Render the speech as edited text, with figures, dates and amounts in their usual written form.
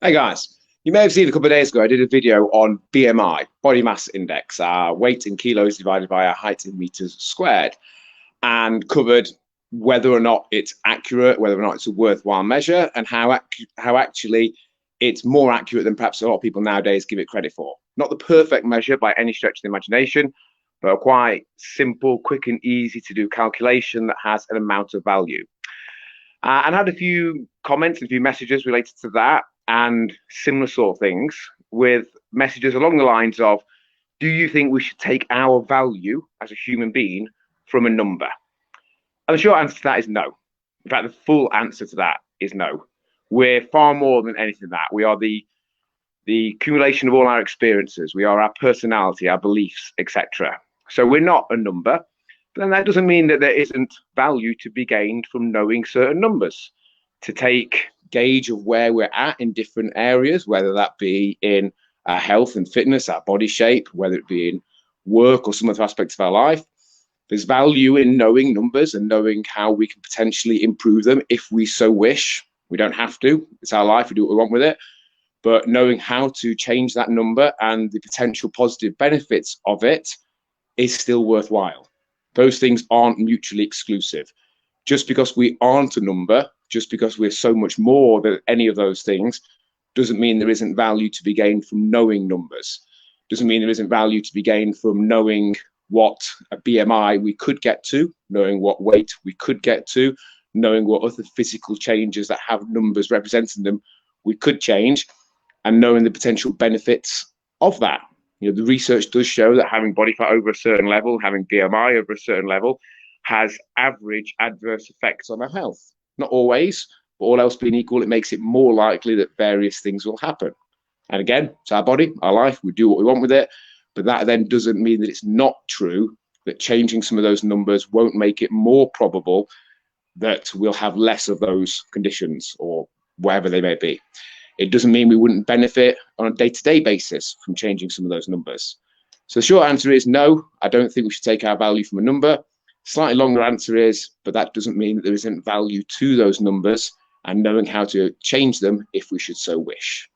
Hey guys, you may have seen a couple of days ago I did a video on BMI, body mass index, our weight in kilos divided by our height in meters squared, and covered whether or not it's accurate, whether or not it's a worthwhile measure, and how actually it's more accurate than perhaps a lot of people nowadays give it credit for. Not the perfect measure by any stretch of the imagination, but a quite simple, quick and easy to do calculation that has an amount of value. And I had a few comments and a few messages related to that and similar sort of things, with messages along the lines of, do you think we should take our value as a human being from a number? And the short answer to that is no. In fact, the full answer to that is no. We're far more than anything that. We are the accumulation of all our experiences. We are our personality, our beliefs, etc. So we're not a number. But then that doesn't mean that there isn't value to be gained from knowing certain numbers. To take gauge of where we're at in different areas, whether that be in our health and fitness, our body shape, whether it be in work or some other aspects of our life. There's value in knowing numbers and knowing how we can potentially improve them if we so wish. We don't have to. It's our life. We do what we want with it. But knowing how to change that number and the potential positive benefits of it is still worthwhile. Those things aren't mutually exclusive. Just because we aren't a number, just because we're so much more than any of those things, doesn't mean there isn't value to be gained from knowing numbers. Doesn't mean there isn't value to be gained from knowing what a BMI we could get to, knowing what weight we could get to, knowing what other physical changes that have numbers representing them we could change, and knowing the potential benefits of that. The research does show that having body fat over a certain level, having BMI over a certain level, has average adverse effects on our health. Not always, but all else being equal, it makes it more likely that various things will happen. And again, it's our body, our life, we do what we want with it, but that then doesn't mean that it's not true that changing some of those numbers won't make it more probable that we'll have less of those conditions or wherever they may be. It doesn't mean we wouldn't benefit on a day-to-day basis from changing some of those numbers. So the short answer is no, I don't think we should take our value from a number. Slightly longer answer is, but that doesn't mean that there isn't value to those numbers and knowing how to change them if we should so wish.